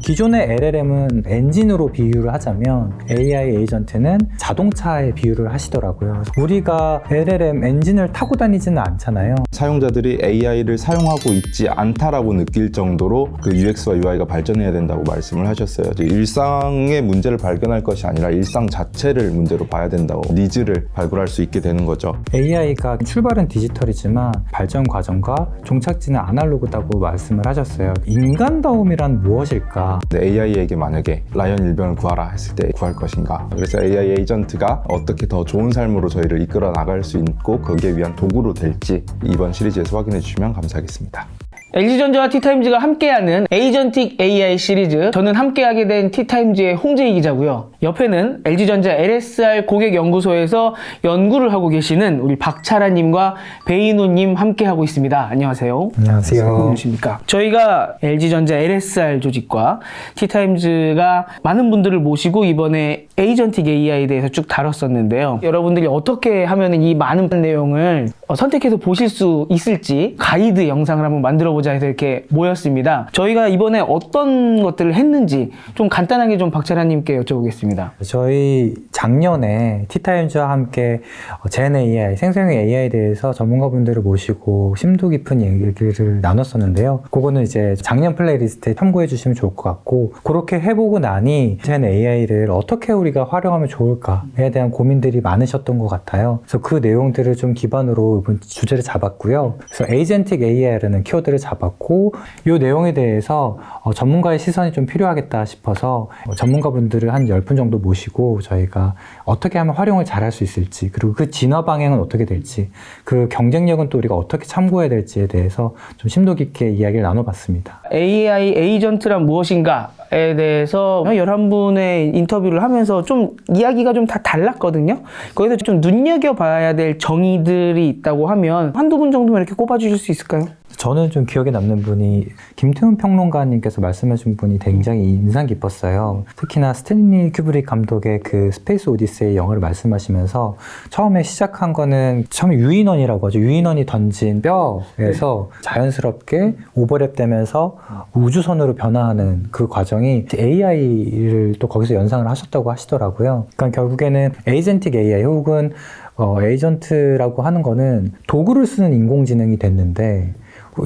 기존의 LLM은 엔진으로 비유를 하자면 AI 에이전트는 자동차에 비유를 하시더라고요. 우리가 LLM 엔진을 타고 다니지는 않잖아요. 사용자들이 AI를 사용하고 있지 않다라고 느낄 정도로 그 UX와 UI가 발전해야 된다고 말씀을 하셨어요. 일상의 문제를 발견할 것이 아니라 일상 자체를 문제로 봐야 된다고 니즈를 발굴할 수 있게 되는 거죠. AI가 출발은 디지털이지만 발전 과정과 종착지는 아날로그다고 말씀을 하셨어요. 인간다움이란 무엇일까? AI에게 만약에 라이언 일병을 구하라 했을 때 구할 것인가? 그래서 AI 에이전트가 어떻게 더 좋은 삶으로 저희를 이끌어 나갈 수 있고 거기에 위한 도구로 될지 이번 시리즈에서 확인해 주시면 감사하겠습니다. LG전자와 티타임즈가 함께하는 에이전틱 AI 시리즈, 저는 함께하게 된 티타임즈의 홍재희 기자고요. 옆에는 LG전자 LSR 고객연구소에서 연구를 하고 계시는 우리 박차라님과 배인호님 함께하고 있습니다. 안녕하세요. 안녕하세요. 안녕하십니까. 저희가 LG전자 LSR 조직과 티타임즈가 많은 분들을 모시고 이번에 에이전틱 AI에 대해서 쭉 다뤘었는데요. 여러분들이 어떻게 하면 이 많은 내용을 선택해서 보실 수 있을지 가이드 영상을 한번 만들어보자 해서 이렇게 모였습니다. 저희가 이번에 어떤 것들을 했는지 좀 간단하게 좀 박차라님께 여쭤보겠습니다. 저희 작년에 티타임즈와 함께 젠 AI, 생성형 AI에 대해서 전문가분들을 모시고 심도 깊은 얘기를 나눴었는데요. 그거는 이제 작년 플레이리스트에 참고해 주시면 좋을 것 같고, 그렇게 해보고 나니 젠 AI를 어떻게 우리가 활용하면 좋을까에 대한 고민들이 많으셨던 것 같아요. 그래서 그 내용들을 좀 기반으로 이번 주제를 잡았고요. 그래서 에이전틱 AI라는 키워드를 잡았고, 이 내용에 대해서 전문가의 시선이 좀 필요하겠다 싶어서 전문가분들을 한 10분 정도 모시고 저희가 어떻게 하면 활용을 잘 할 수 있을지, 그리고 그 진화 방향은 어떻게 될지, 그 경쟁력은 또 우리가 어떻게 참고해야 될지에 대해서 좀 심도 깊게 이야기를 나눠봤습니다. AI 에이전트란 무엇인가에 대해서 11분의 인터뷰를 하면서 좀 이야기가 좀 다 달랐거든요. 거기서 좀 눈여겨봐야 될 정의들이 있다고 하면 한두 분 정도만 이렇게 꼽아주실 수 있을까요? 저는 좀 기억에 남는 분이 김태훈 평론가님께서 말씀하신 분이 굉장히 인상 깊었어요. 특히나 스탠리 큐브릭 감독의 그 스페이스 오디세이 영화를 말씀하시면서 처음에 시작한 거는 처음에 유인원이라고 하죠. 유인원이 던진 뼈에서 자연스럽게 오버랩 되면서 우주선으로 변화하는 그 과정이 AI를 또 거기서 연상을 하셨다고 하시더라고요. 그러니까 결국에는 에이전틱 AI 혹은 에이전트라고 하는 거는 도구를 쓰는 인공지능이 됐는데,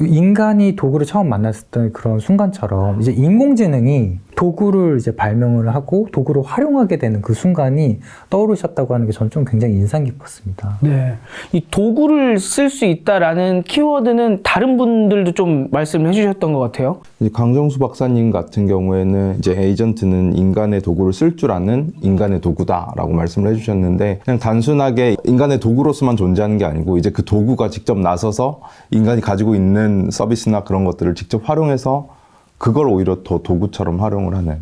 인간이 도구를 처음 만났을 그런 순간처럼 이제 인공지능이 도구를 이제 발명을 하고 도구를 활용하게 되는 그 순간이 떠오르셨다고 하는 게 저는 좀 굉장히 인상 깊었습니다. 네. 이 도구를 쓸 수 있다라는 키워드는 다른 분들도 좀 말씀을 해주셨던 것 같아요. 이제 강정수 박사님 같은 경우에는 이제 에이전트는 인간의 도구를 쓸 줄 아는 인간의 도구다라고 말씀을 해주셨는데, 그냥 단순하게 인간의 도구로서만 존재하는 게 아니고 이제 그 도구가 직접 나서서 인간이 가지고 있는 서비스나 그런 것들을 직접 활용해서 그걸 오히려 더 도구처럼 활용을 하는,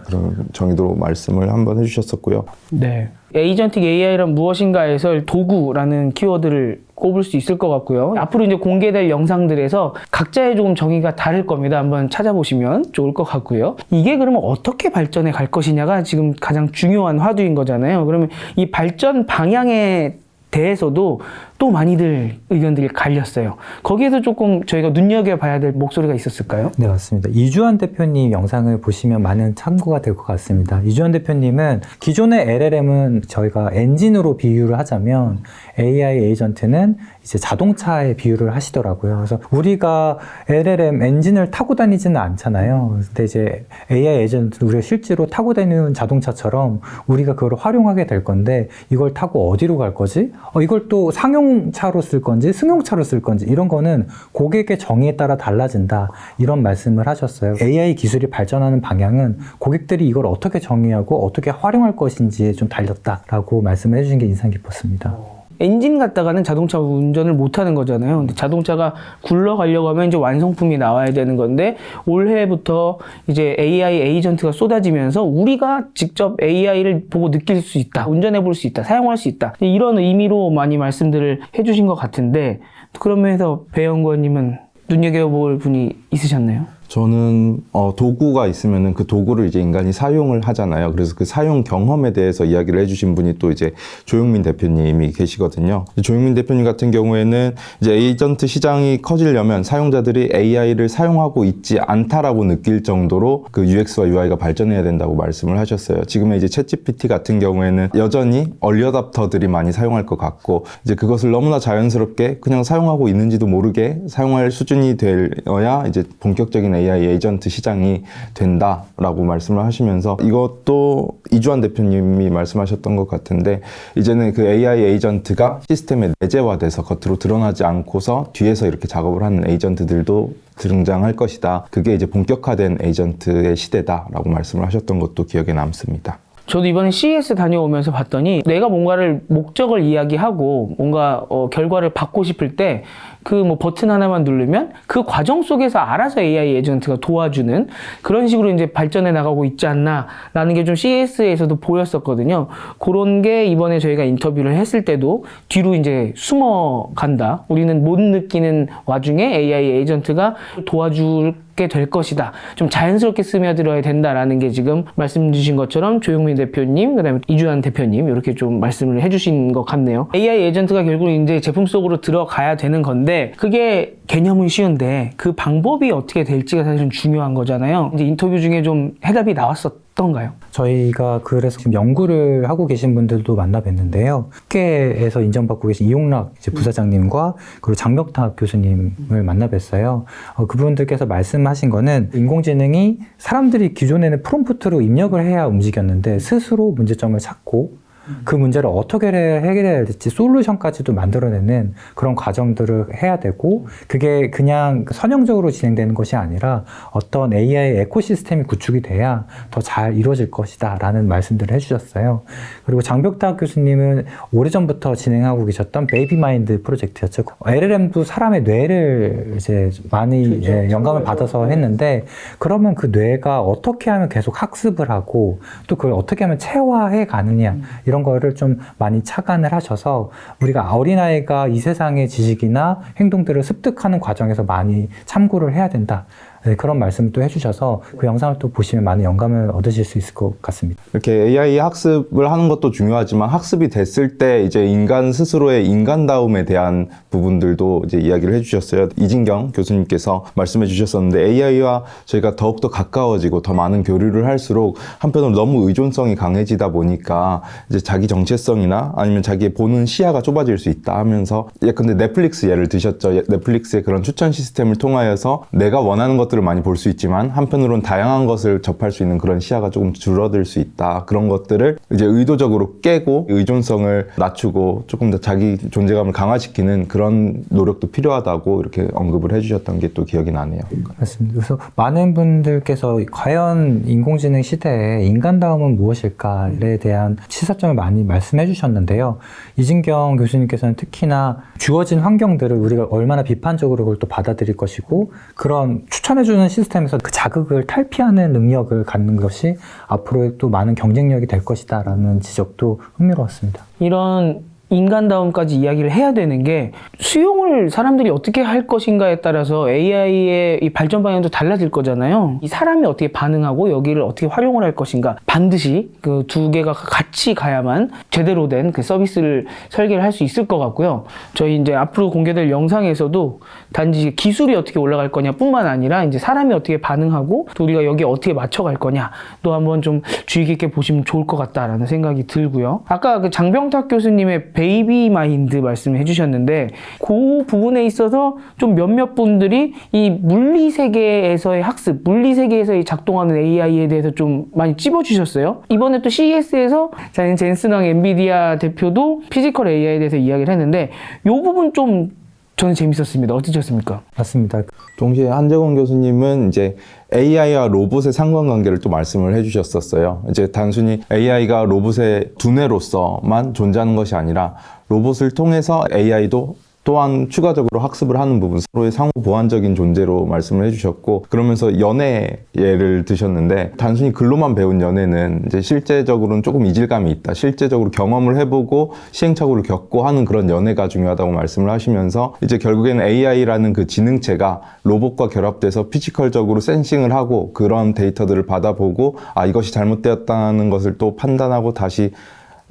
그런 정의도로 말씀을 한번 해주셨었고요. 네. 에이전틱 AI란 무엇인가에서 도구라는 키워드를 꼽을 수 있을 것 같고요. 앞으로 이제 공개될 영상들에서 각자의 조금 정의가 다를 겁니다. 한번 찾아보시면 좋을 것 같고요. 이게 그러면 어떻게 발전해 갈 것이냐가 지금 가장 중요한 화두인 거잖아요. 그러면 이 발전 방향에 대해서도 또 많이들 의견들이 갈렸어요. 거기에서 조금 저희가 눈여겨봐야 될 목소리가 있었을까요? 네, 맞습니다. 이주환 대표님 영상을 보시면 많은 참고가 될 것 같습니다. 이주환 대표님은 기존의 LLM은 저희가 엔진으로 비유를 하자면 AI 에이전트는 이제 자동차에 비유를 하시더라고요. 그래서 우리가 LLM 엔진을 타고 다니지는 않잖아요. 근데 이제 AI 에이전트 우리가 실제로 타고 다니는 자동차처럼 우리가 그걸 활용하게 될 건데, 이걸 타고 어디로 갈 거지? 이걸 또 상용차로 쓸 건지 승용차로 쓸 건지, 이런 거는 고객의 정의에 따라 달라진다, 이런 말씀을 하셨어요. AI 기술이 발전하는 방향은 고객들이 이걸 어떻게 정의하고 어떻게 활용할 것인지에 좀 달렸다라고 말씀을 해주신 게 인상 깊었습니다. 엔진 갖다가는 자동차 운전을 못 하는 거잖아요. 근데 자동차가 굴러가려고 하면 이제 완성품이 나와야 되는 건데, 올해부터 이제 AI 에이전트가 쏟아지면서 우리가 직접 AI를 보고 느낄 수 있다, 운전해 볼 수 있다, 사용할 수 있다, 이런 의미로 많이 말씀들을 해주신 것 같은데, 그러면서 배 연구원님은 눈여겨볼 분이 있으셨나요? 저는 도구가 있으면은 그 도구를 이제 인간이 사용을 하잖아요. 그래서 그 사용 경험에 대해서 이야기를 해주신 분이 또 이제 조용민 대표님이 계시거든요. 조용민 대표님 같은 경우에는 이제 에이전트 시장이 커지려면 사용자들이 AI를 사용하고 있지 않다라고 느낄 정도로 그 UX와 UI가 발전해야 된다고 말씀을 하셨어요. 지금의 이제 챗GPT 같은 경우에는 여전히 얼리어답터들이 많이 사용할 것 같고, 이제 그것을 너무나 자연스럽게 그냥 사용하고 있는지도 모르게 사용할 수준이 되어야 이제 본격적인 AI 에이전트 시장이 된다라고 말씀을 하시면서, 이것도 이주환 대표님이 말씀하셨던 것 같은데, 이제는 그 AI 에이전트가 시스템에 내재화돼서 겉으로 드러나지 않고서 뒤에서 이렇게 작업을 하는 에이전트들도 등장할 것이다. 그게 이제 본격화된 에이전트의 시대다라고 말씀을 하셨던 것도 기억에 남습니다. 저도 이번에 CES 다녀오면서 봤더니 내가 뭔가를 목적을 이야기하고 뭔가 결과를 받고 싶을 때 그 뭐 버튼 하나만 누르면 그 과정 속에서 알아서 AI 에이전트가 도와주는 그런 식으로 이제 발전해 나가고 있지 않나라는 게 좀 CES에서도 보였었거든요. 그런 게 이번에 저희가 인터뷰를 했을 때도 뒤로 이제 숨어 간다. 우리는 못 느끼는 와중에 AI 에이전트가 도와줄게 될 것이다. 좀 자연스럽게 스며들어야 된다라는 게 지금 말씀 주신 것처럼 조용민 대표님, 그다음에 이주환 대표님 이렇게 좀 말씀을 해주신 것 같네요. AI 에이전트가 결국 이제 제품 속으로 들어가야 되는 건데, 그게 개념은 쉬운데 그 방법이 어떻게 될지가 사실은 중요한 거잖아요. 이제 인터뷰 중에 좀 해답이 나왔었던가요? 저희가 그래서 지금 연구를 하고 계신 분들도 만나 뵀는데요. 학계에서 인정받고 계신 이용락 이제 부사장님과 그리고 장명탁 교수님을 만나 뵀어요. 그분들께서 말씀하신 거는 인공지능이 사람들이 기존에는 프롬프트로 입력을 해야 움직였는데 스스로 문제점을 찾고 그 문제를 어떻게 해결해야 될지 솔루션까지도 만들어내는 그런 과정들을 해야 되고, 그게 그냥 선형적으로 진행되는 것이 아니라 어떤 AI 에코시스템이 구축이 돼야 더 잘 이루어질 것이다 라는 말씀들을 해주셨어요. 그리고 장벽탁 교수님은 오래전부터 진행하고 계셨던 베이비 마인드 프로젝트였죠. LLM도 사람의 뇌를 이제 많이 영감을 받아서 했는데, 그러면 그 뇌가 어떻게 하면 계속 학습을 하고 또 그걸 어떻게 하면 체화해 가느냐, 이런 거를 좀 많이 착안을 하셔서 우리가 어린아이가 이 세상의 지식이나 행동들을 습득하는 과정에서 많이 참고를 해야 된다. 네, 그런 말씀도 해주셔서 그 영상을 또 보시면 많은 영감을 얻으실 수 있을 것 같습니다. 이렇게 AI 학습을 하는 것도 중요하지만, 학습이 됐을 때 이제 인간 스스로의 인간다움에 대한 부분들도 이제 이야기를 해주셨어요. 이진경 교수님께서 말씀해 주셨었는데, AI와 저희가 더욱더 가까워지고 더 많은 교류를 할수록 한편으로 너무 의존성이 강해지다 보니까 이제 자기 정체성이나 아니면 자기의 보는 시야가 좁아질 수 있다 하면서, 예컨대 넷플릭스 예를 드셨죠. 넷플릭스의 그런 추천 시스템을 통하여서 내가 원하는 것들을 많이 볼 수 있지만 한편으로는 다양한 것을 접할 수 있는 그런 시야가 조금 줄어들 수 있다. 그런 것들을 이제 의도적으로 깨고 의존성을 낮추고 조금 더 자기 존재감을 강화시키는 그런 노력도 필요하다고 이렇게 언급을 해주셨던 게 또 기억이 나네요. 맞습니다. 그래서 많은 분들께서 과연 인공지능 시대에 인간다움은 무엇일까에 대한 시사점을 많이 말씀해 주셨는데요. 이진경 교수님께서는 특히나 주어진 환경들을 우리가 얼마나 비판적으로 그걸 또 받아들일 것이고, 그런 추천해주는 시스템에서 그 자극을 탈피하는 능력을 갖는 것이 앞으로의 또 많은 경쟁력이 될 것이다 라는 지적도 흥미로웠습니다. 이런 인간다움까지 이야기를 해야 되는 게, 수용을 사람들이 어떻게 할 것인가에 따라서 AI의 이 발전 방향도 달라질 거잖아요. 이 사람이 어떻게 반응하고 여기를 어떻게 활용을 할 것인가, 반드시 그 두 개가 같이 가야만 제대로 된 그 서비스를 설계를 할 수 있을 것 같고요. 저희 이제 앞으로 공개될 영상에서도 단지 기술이 어떻게 올라갈 거냐 뿐만 아니라 이제 사람이 어떻게 반응하고 또 우리가 여기에 어떻게 맞춰갈 거냐 또 한번 좀 주의 깊게 보시면 좋을 것 같다라는 생각이 들고요. 아까 그 장병탁 교수님의 베이비 마인드 말씀해 주셨는데, 그 부분에 있어서 좀 몇몇 분들이 이 물리 세계에서의 학습, 물리 세계에서 작동하는 AI에 대해서 좀 많이 찝어주셨어요. 이번에 또 CES에서 젠슨왕 엔비디아 대표도 피지컬 AI에 대해서 이야기를 했는데, 이 부분 좀 저는 재밌었습니다. 어떠셨습니까? 맞습니다. 동시에 한재권 교수님은 이제 AI와 로봇의 상관관계를 또 말씀을 해주셨었어요. 이제 단순히 AI가 로봇의 두뇌로서만 존재하는 것이 아니라 로봇을 통해서 AI도 또한 추가적으로 학습을 하는 부분, 서로의 상호 보완적인 존재로 말씀을 해주셨고, 그러면서 연애 예를 드셨는데 단순히 글로만 배운 연애는 이제 실제적으로는 조금 이질감이 있다. 실제적으로 경험을 해보고 시행착오를 겪고 하는 그런 연애가 중요하다고 말씀을 하시면서 이제 결국에는 AI라는 그 지능체가 로봇과 결합돼서 피지컬적으로 센싱을 하고 그런 데이터들을 받아보고 이것이 잘못되었다는 것을 또 판단하고 다시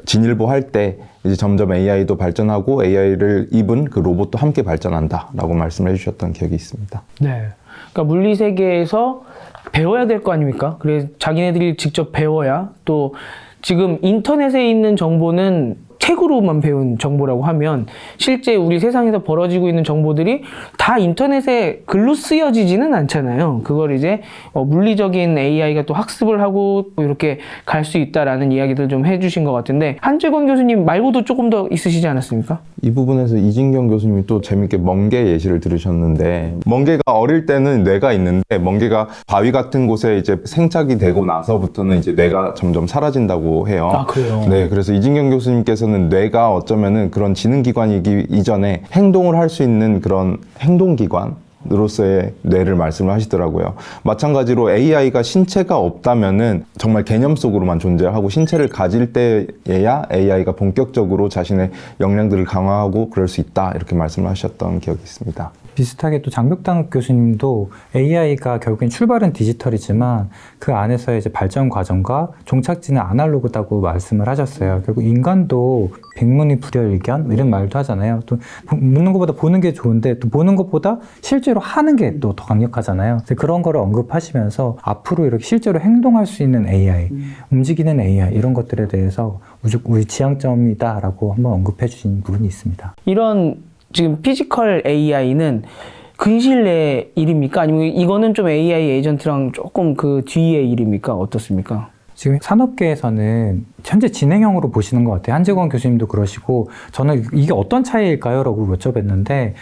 진일보할 때 이제 점점 AI도 발전하고 AI를 입은 그 로봇도 함께 발전한다라고 말씀을 해주셨던 기억이 있습니다. 네. 그러니까 물리 세계에서 배워야 될 거 아닙니까? 그래서 자기네들이 직접 배워야, 또 지금 인터넷에 있는 정보는 책으로만 배운 정보라고 하면 실제 우리 세상에서 벌어지고 있는 정보들이 다 인터넷에 글로 쓰여지지는 않잖아요. 그걸 이제 물리적인 AI가 또 학습을 하고 이렇게 갈 수 있다라는 이야기들 좀 해주신 것 같은데, 한재권 교수님 말고도 조금 더 있으시지 않았습니까? 이 부분에서 이진경 교수님이 또 재밌게 멍게 예시를 들으셨는데, 멍게가 어릴 때는 뇌가 있는데 멍게가 바위 같은 곳에 이제 생착이 되고 나서부터는 이제 뇌가 점점 사라진다고 해요. 아, 그래요? 네, 그래서 이진경 교수님께서는 뇌가 어쩌면은 그런 지능기관이기 이전에 행동을 할 수 있는 그런 행동기관으로서의 뇌를 말씀을 하시더라고요. 마찬가지로 AI가 신체가 없다면은 정말 개념 속으로만 존재하고 신체를 가질 때에야 AI가 본격적으로 자신의 역량들을 강화하고 그럴 수 있다, 이렇게 말씀을 하셨던 기억이 있습니다. 비슷하게 또 장벽당 교수님도 AI가 결국엔 출발은 디지털이지만 그 안에서의 이제 발전 과정과 종착지는 아날로그다고 말씀을 하셨어요. 결국 인간도 백문이 불여일견 이런 말도 하잖아요. 또 묻는 것보다 보는 게 좋은데 또 보는 것보다 실제로 하는 게 또 더 강력하잖아요. 그런 거를 언급하시면서 앞으로 이렇게 실제로 행동할 수 있는 AI, 움직이는 AI 이런 것들에 대해서 우리 지향점이다라고 한번 언급해 주신 부분이 있습니다. 이런 지금 피지컬 AI는 근시일 내 일입니까? 아니면 이거는 좀 AI 에이전트랑 조금 그 뒤의 일입니까? 어떻습니까? 지금 산업계에서는 현재 진행형으로 보시는 것 같아요. 한재권 교수님도 그러시고, 저는 이게 어떤 차이일까요? 라고 여쭤봤는데,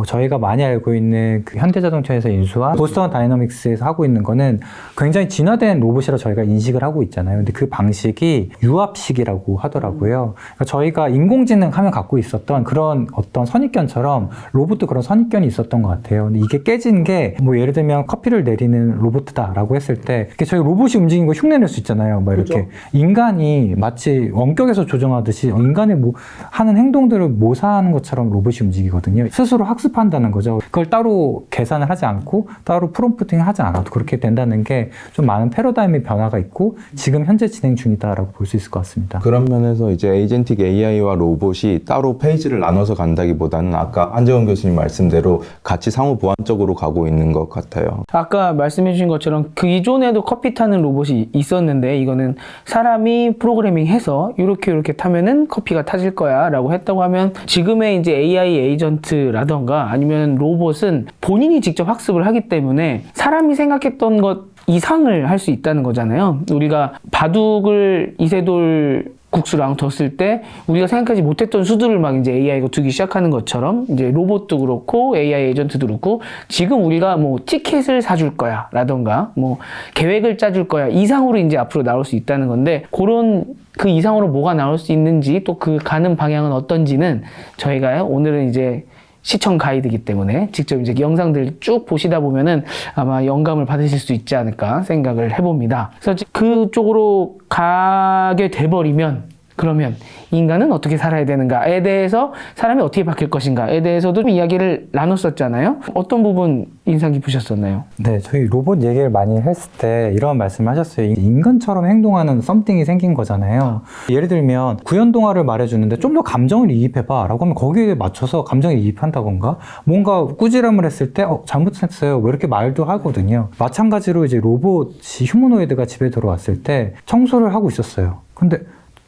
저희가 많이 알고 있는 그 현대자동차에서 인수한 보스턴 다이너믹스에서 하고 있는 거는 굉장히 진화된 로봇이라 저희가 인식을 하고 있잖아요. 근데 그 방식이 유압식이라고 하더라고요. 그러니까 저희가 인공지능 하면 갖고 있었던 그런 어떤 선입견처럼 로봇도 그런 선입견이 있었던 것 같아요. 근데 이게 깨진 게 뭐 예를 들면 커피를 내리는 로봇이다라고 했을 때 저희 로봇이 움직이는 거 흉내낼 수 있잖아요. 막 이렇게 그렇죠. 인간이 마치 원격에서 조정하듯이 인간의 뭐 하는 행동들을 모사하는 것처럼 로봇이 움직이거든요. 스스로 학습한다는 거죠. 그걸 따로 계산을 하지 않고 따로 프롬프팅을 하지 않아도 그렇게 된다는 게 좀 많은 패러다임의 변화가 있고 지금 현재 진행 중이다라고 볼 수 있을 것 같습니다. 그런 면에서 이제 에이전틱 AI와 로봇이 따로 페이지를 나눠서 간다기보다는 아까 한재권 교수님 말씀대로 같이 상호 보완적으로 가고 있는 것 같아요. 아까 말씀해 주신 것처럼 그 이전에도 커피 타는 로봇이 있었는데 이거는 사람이 프로그래밍해서 이렇게 타면은 커피가 타질 거야 라고 했다고 하면, 지금의 이제 AI 에이전트라던가 아니면 로봇은 본인이 직접 학습을 하기 때문에 사람이 생각했던 것 이상을 할 수 있다는 거잖아요. 우리가 바둑을 이세돌 국수랑 뒀을 때 우리가 생각하지 못했던 수들을 막 이제 AI가 두기 시작하는 것처럼 이제 로봇도 그렇고 AI 에이전트도 그렇고 지금 우리가 뭐 티켓을 사줄 거야 라던가 뭐 계획을 짜줄 거야 이상으로 이제 앞으로 나올 수 있다는 건데, 그런 그 이상으로 뭐가 나올 수 있는지 또 그 가는 방향은 어떤지는 저희가 오늘은 이제 시청 가이드이기 때문에 직접 이제 영상들 쭉 보시다 보면은 아마 영감을 받으실 수 있지 않을까 생각을 해봅니다. 그래서 그쪽으로 가게 돼버리면 그러면 인간은 어떻게 살아야 되는가에 대해서, 사람이 어떻게 바뀔 것인가에 대해서도 좀 이야기를 나눴었잖아요. 어떤 부분 인상 깊으셨었나요? 네, 저희 로봇 얘기를 많이 했을 때 이런 말씀을 하셨어요. 인간처럼 행동하는 썸띵이 생긴 거잖아요. 예를 들면 구연동화를 말해주는데 좀 더 감정을 이입해봐 라고 하면 거기에 맞춰서 감정을 이입한다던가 뭔가 꾸지람을 했을 때 잘못했어요 왜 이렇게 말도 하거든요. 마찬가지로 이제 로봇이 휴머노이드가 집에 들어왔을 때 청소를 하고 있었어요. 근데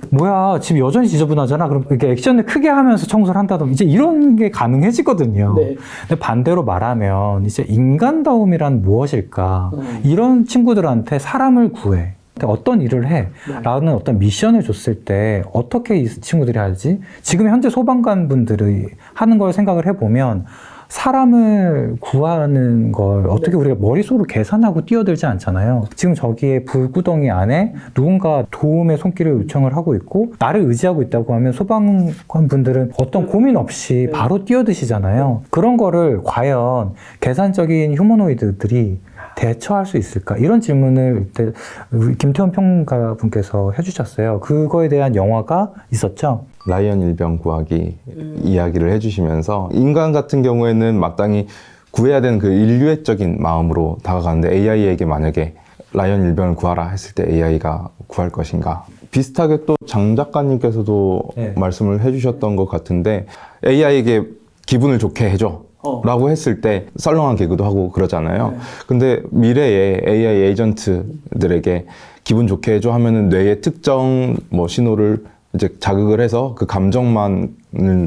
뭐야 집 여전히 지저분하잖아. 그럼 이렇게 액션을 크게 하면서 청소를 한다던가 이제 이런 게 가능해지거든요. 네. 근데 반대로 말하면 이제 인간다움이란 무엇일까? 이런 친구들한테 사람을 구해. 어떤 일을 해? 라는 어떤 미션을 줬을 때 어떻게 이 친구들이 하지? 지금 현재 소방관 분들이 하는 걸 생각을 해보면 사람을 구하는 걸 어떻게 우리가 머릿속으로 계산하고 뛰어들지 않잖아요. 지금 저기에 불구덩이 안에 누군가 도움의 손길을 요청을 하고 있고 나를 의지하고 있다고 하면 소방관 분들은 어떤 고민 없이 바로 뛰어드시잖아요. 그런 거를 과연 계산적인 휴머노이드들이 대처할 수 있을까? 이런 질문을 그때 우리 김태원 평론가 분께서 해주셨어요. 그거에 대한 영화가 있었죠. 라이언 일병 구하기 이야기를 해주시면서 인간 같은 경우에는 마땅히 구해야 되는 그 인류애적인 마음으로 다가가는데 AI에게 만약에 라이언 일병을 구하라 했을 때 AI가 구할 것인가? 비슷하게 또 장 작가님께서도 네. 말씀을 해주셨던 것 같은데 AI에게 기분을 좋게 해줘. 라고 했을 때 썰렁한 개그도 하고 그러잖아요. 근데 미래의 AI 에이전트들에게 기분 좋게 해줘 하면은 뇌의 특정 뭐 신호를 이제 자극을 해서 그 감정만을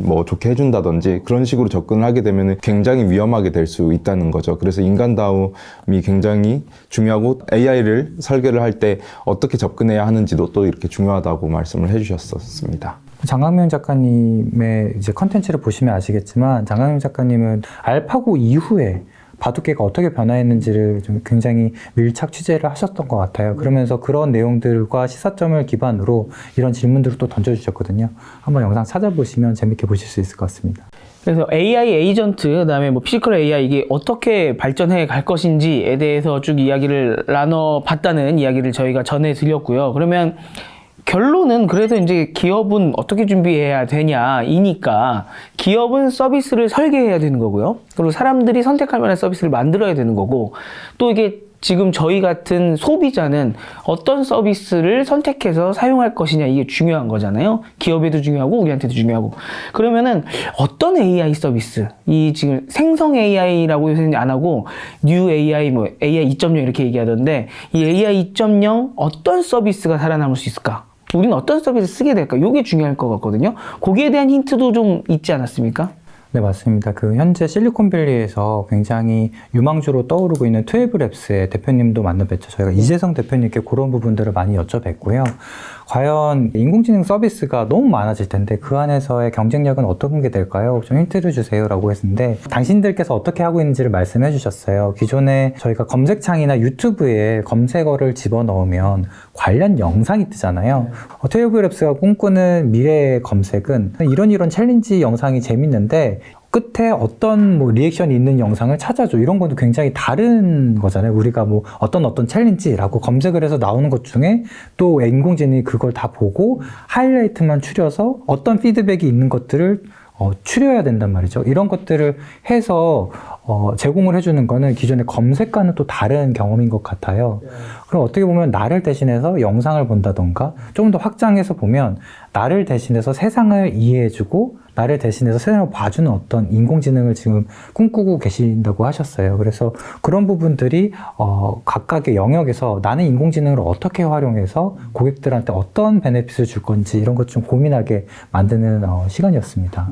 뭐 좋게 해준다든지 그런 식으로 접근을 하게 되면 굉장히 위험하게 될 수 있다는 거죠. 그래서 인간다움이 굉장히 중요하고 AI를 설계를 할 때 어떻게 접근해야 하는지도 또 이렇게 중요하다고 말씀을 해주셨었습니다. 장강명 작가님의 이제 컨텐츠를 보시면 아시겠지만 장강명 작가님은 알파고 이후에 바둑계가 어떻게 변화했는지를 좀 굉장히 밀착 취재를 하셨던 것 같아요. 그러면서 그런 내용들과 시사점을 기반으로 이런 질문들을 또 던져주셨거든요. 한번 영상 찾아보시면 재밌게 보실 수 있을 것 같습니다. 그래서 AI 에이전트, 그다음에 뭐 피지컬 AI 이게 어떻게 발전해 갈 것인지에 대해서 쭉 이야기를 나눠봤다는 이야기를 저희가 전해드렸고요. 그러면 결론은 그래서 이제 기업은 어떻게 준비해야 되냐이니까 기업은 서비스를 설계해야 되는 거고요. 그리고 사람들이 선택할 만한 서비스를 만들어야 되는 거고 또 이게 지금 저희 같은 소비자는 어떤 서비스를 선택해서 사용할 것이냐 이게 중요한 거잖아요. 기업에도 중요하고 우리한테도 중요하고. 그러면은 어떤 AI 서비스, 이 지금 생성 AI라고 요새는 안 하고 뉴 AI, 뭐 AI 2.0 이렇게 얘기하던데 이 AI 2.0 어떤 서비스가 살아남을 수 있을까? 우리는 어떤 서비스 쓰게 될까? 이게 중요할 것 같거든요. 거기에 대한 힌트도 좀 있지 않았습니까? 네, 맞습니다. 그 현재 실리콘밸리에서 굉장히 유망주로 떠오르고 있는 12랩스의 대표님도 만나뵀죠. 저희가 이재성 대표님께 그런 부분들을 많이 여쭤뵀고요. 과연 인공지능 서비스가 너무 많아질 텐데 그 안에서의 경쟁력은 어떤 게 될까요? 좀 힌트를 주세요 라고 했는데 당신들께서 어떻게 하고 있는지를 말씀해 주셨어요. 기존에 저희가 검색창이나 유튜브에 검색어를 집어넣으면 관련 영상이 뜨잖아요. 트웨이브랩스가 꿈꾸는 미래의 검색은 이런 챌린지 영상이 재밌는데 끝에 어떤 뭐 리액션이 있는 영상을 찾아줘. 이런 것도 굉장히 다른 거잖아요. 우리가 뭐 어떤 챌린지라고 검색을 해서 나오는 것 중에 또 인공지능이 그걸 다 보고 하이라이트만 추려서 어떤 피드백이 있는 것들을 추려야 된단 말이죠. 이런 것들을 해서 제공을 해주는 거는 기존의 검색과는 또 다른 경험인 것 같아요. 그럼 어떻게 보면 나를 대신해서 영상을 본다던가 좀 더 확장해서 보면 나를 대신해서 세상을 이해해주고 나를 대신해서 세상을 봐주는 어떤 인공지능을 지금 꿈꾸고 계신다고 하셨어요. 그래서 그런 부분들이 각각의 영역에서 나는 인공지능을 어떻게 활용해서 고객들한테 어떤 베네핏을 줄 건지 이런 것 좀 고민하게 만드는 시간이었습니다.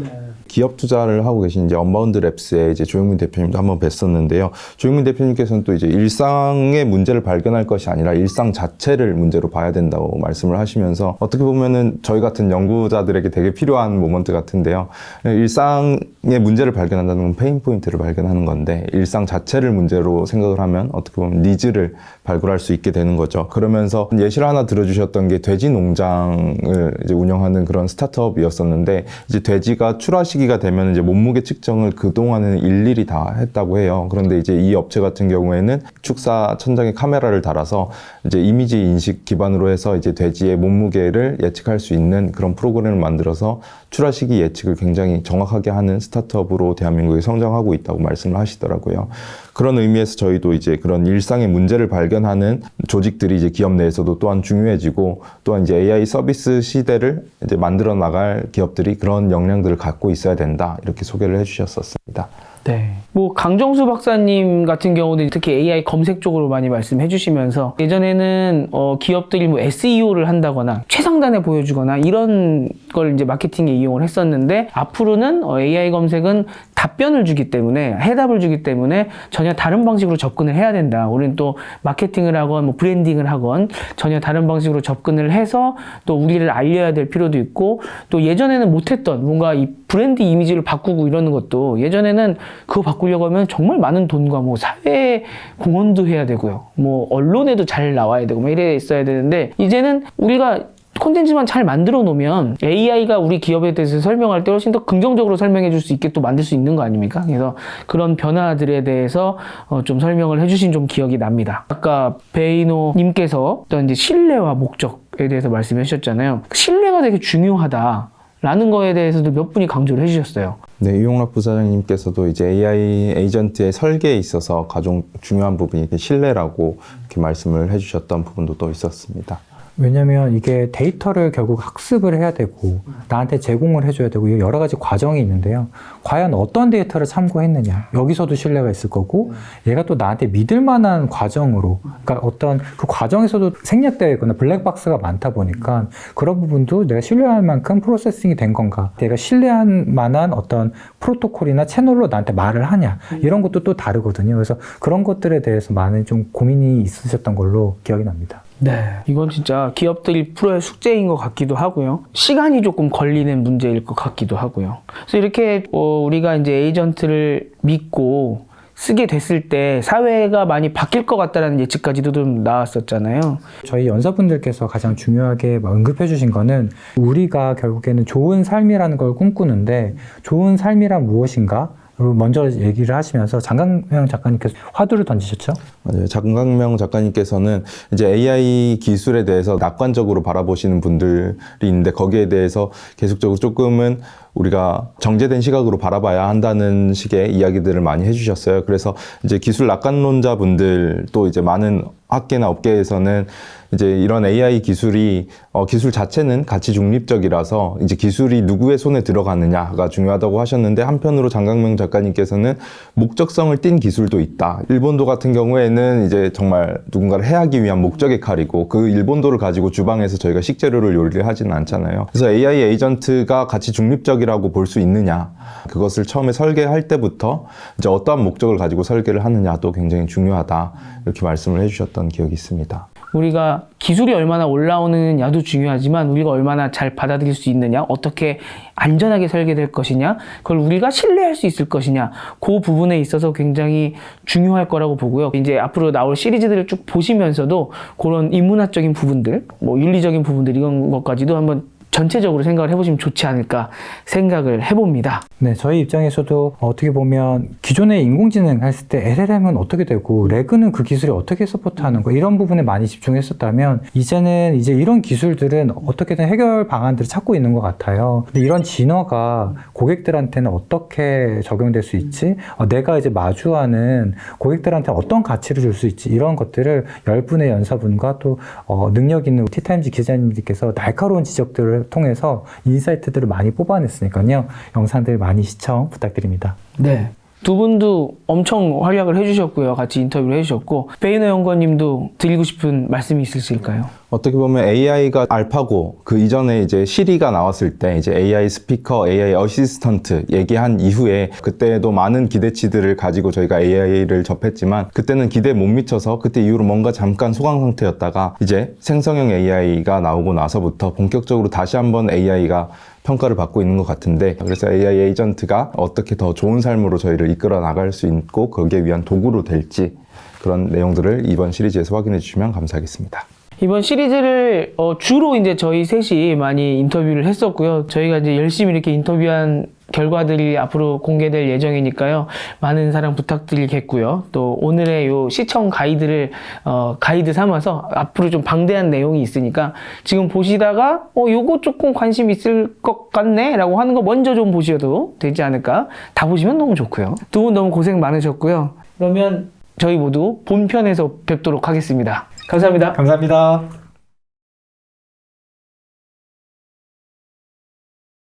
기업 투자를 하고 계신 이제 언바운드 랩스의 이제 조영민 대표님도 한번 뵀었는데요. 조영민 대표님께서는 또 이제 일상의 문제를 발견할 것이 아니라 일상 자체를 문제로 봐야 된다고 말씀을 하시면서 어떻게 보면은 저희 같은 연구자들에게 되게 필요한 모먼트 같은데요. 일상의 문제를 발견한다는 건 페인 포인트를 발견하는 건데 일상 자체를 문제로 생각을 하면 어떻게 보면 니즈를 발굴할 수 있게 되는 거죠. 그러면서 예시를 하나 들어주셨던 게 돼지 농장을 이제 운영하는 그런 스타트업이었었는데 이제 돼지가 출하 시기가 되면 이제 몸무게 측정을 그동안은 일일이 다 했다고 해요. 그런데 이제 이 업체 같은 경우에는 축사 천장에 카메라를 달아서 이제 이미지 인식 기반으로 해서 이제 돼지의 몸무게를 예측할 수 있는 그런 프로그램을 만들어서 출하 시기 예측을 굉장히 정확하게 하는 스타트업으로 대한민국이 성장하고 있다고 말씀을 하시더라고요. 그런 의미에서 저희도 이제 그런 일상의 문제를 발견하는 조직들이 이제 기업 내에서도 또한 중요해지고 또한 이제 AI 서비스 시대를 이제 만들어 나갈 기업들이 그런 역량들을 갖고 있어야 된다. 이렇게 소개를 해주셨었습니다. 네. 뭐 강정수 박사님 같은 경우는 특히 AI 검색 쪽으로 많이 말씀해 주시면서 예전에는 기업들이 뭐 SEO를 한다거나 최상단에 보여주거나 이런 걸 이제 마케팅에 이용을 했었는데 앞으로는 AI 검색은 답변을 주기 때문에 해답을 주기 때문에 전혀 다른 방식으로 접근을 해야 된다. 우리는 또 마케팅을 하건 뭐 브랜딩을 하건 전혀 다른 방식으로 접근을 해서 또 우리를 알려야 될 필요도 있고 또 예전에는 못했던 뭔가 이 브랜드 이미지를 바꾸고 이러는 것도 예전에는 그거 바꾸려고 하면 정말 많은 돈과 뭐 사회 공헌도 해야 되고요. 뭐 언론에도 잘 나와야 되고 뭐 이래 있어야 되는데 이제는 우리가 콘텐츠만 잘 만들어 놓으면 AI가 우리 기업에 대해서 설명할 때 훨씬 더 긍정적으로 설명해 줄 수 있게 또 만들 수 있는 거 아닙니까? 그래서 그런 변화들에 대해서 좀 설명을 해주신 좀 기억이 납니다. 아까 베이노 님께서 어떤 이제 신뢰와 목적에 대해서 말씀해 주셨잖아요. 신뢰가 되게 중요하다라는 거에 대해서도 몇 분이 강조를 해주셨어요. 네, 이용락 부사장님께서도 이제 AI 에이전트의 설계에 있어서 가장 중요한 부분이 신뢰라고 이렇게 말씀을 해주셨던 부분도 또 있었습니다. 왜냐면 이게 데이터를 결국 학습을 해야 되고 나한테 제공을 해줘야 되고 여러 가지 과정이 있는데요. 과연 어떤 데이터를 참고했느냐. 여기서도 신뢰가 있을 거고 얘가 또 나한테 믿을 만한 과정으로 그러니까 어떤 그 과정에서도 생략되어 있거나 블랙박스가 많다 보니까 그런 부분도 내가 신뢰할 만큼 프로세싱이 된 건가. 내가 신뢰할 만한 어떤 프로토콜이나 채널로 나한테 말을 하냐. 이런 것도 또 다르거든요. 그래서 그런 것들에 대해서 많은 좀 고민이 있으셨던 걸로 기억이 납니다. 네. 이건 진짜 기업들이 프로의 숙제인 것 같기도 하고요. 시간이 조금 걸리는 문제일 것 같기도 하고요. 그래서 이렇게 우리가 이제 에이전트를 믿고 쓰게 됐을 때 사회가 많이 바뀔 것 같다는 예측까지도 좀 나왔었잖아요. 저희 연사분들께서 가장 중요하게 언급해 주신 거는 우리가 결국에는 좋은 삶이라는 걸 꿈꾸는데 좋은 삶이란 무엇인가? 먼저 얘기를 하시면서 장강명 작가님께서 화두를 던지셨죠? 맞아요. 장강명 작가님께서는 이제 AI 기술에 대해서 낙관적으로 바라보시는 분들이 있는데 거기에 대해서 계속적으로 조금은 우리가 정제된 시각으로 바라봐야 한다는 식의 이야기들을 많이 해주셨어요. 그래서 이제 기술 낙관론자 분들 또 이제 많은 학계나 업계에서는 이제 이런 AI 기술이 기술 자체는 가치 중립적이라서 이제 기술이 누구의 손에 들어가느냐가 중요하다고 하셨는데 한편으로 장강명 작가님께서는 목적성을 띈 기술도 있다. 일본도 같은 경우에는 이제 정말 누군가를 해하기 위한 목적의 칼이고 그 일본도를 가지고 주방에서 저희가 식재료를 요리를 하지는 않잖아요. 그래서 AI 에이전트가 가치 중립적이라고 볼 수 있느냐. 그것을 처음에 설계할 때부터 이제 어떠한 목적을 가지고 설계를 하느냐도 굉장히 중요하다. 이렇게 말씀을 해주셨던 기억이 있습니다. 우리가 기술이 얼마나 올라오느냐도 중요하지만 우리가 얼마나 잘 받아들일 수 있느냐, 어떻게 안전하게 설계될 것이냐, 그걸 우리가 신뢰할 수 있을 것이냐, 그 부분에 있어서 굉장히 중요할 거라고 보고요. 이제 앞으로 나올 시리즈들을 쭉 보시면서도 그런 인문학적인 부분들, 뭐 윤리적인 부분들 이런 것까지도 한번 전체적으로 생각을 해보시면 좋지 않을까 생각을 해봅니다. 네, 저희 입장에서도 어떻게 보면 기존에 인공지능 했을 때 LLM은 어떻게 되고 레그는 그 기술이 어떻게 서포트하는 거 이런 부분에 많이 집중했었다면 이제는 이제 이런 기술들은 어떻게든 해결 방안들을 찾고 있는 것 같아요. 근데 이런 진화가 고객들한테는 어떻게 적용될 수 있지? 내가 이제 마주하는 고객들한테 어떤 가치를 줄 수 있지? 이런 것들을 10분의 연사분과 또 능력 있는 티타임즈 기자님들께서 날카로운 지적들을 통해서 인사이트들을 많이 뽑아냈으니까요. 영상들 많이 시청 부탁드립니다. 네. 두 분도 엄청 활약을 해주셨고요. 같이 인터뷰를 해주셨고 베이너 연구원님도 드리고 싶은 말씀이 있으실까요? 어떻게 보면 AI가 알파고 그 이전에 이제 시리가 나왔을 때 이제 AI 스피커, AI 어시스턴트 얘기한 이후에 그때도 많은 기대치들을 가지고 저희가 AI를 접했지만 그때는 기대에 못 미쳐서 그때 이후로 뭔가 잠깐 소강 상태였다가 이제 생성형 AI가 나오고 나서부터 본격적으로 다시 한번 AI가 평가를 받고 있는 것 같은데 그래서 AI 에이전트가 어떻게 더 좋은 삶으로 저희를 이끌어 나갈 수 있고 거기에 위한 도구로 될지 그런 내용들을 이번 시리즈에서 확인해 주시면 감사하겠습니다. 이번 시리즈를 주로 이제 저희 셋이 많이 인터뷰를 했었고요. 저희가 이제 열심히 이렇게 인터뷰한 결과들이 앞으로 공개될 예정이니까요. 많은 사랑 부탁드리겠고요. 또 오늘의 요 시청 가이드를 가이드 삼아서 앞으로 좀 방대한 내용이 있으니까 지금 보시다가 요거 조금 관심 있을 것 같네 라고 하는 거 먼저 좀 보셔도 되지 않을까. 다 보시면 너무 좋고요. 두 분 너무 고생 많으셨고요. 그러면 저희 모두 본편에서 뵙도록 하겠습니다. 감사합니다. 감사합니다.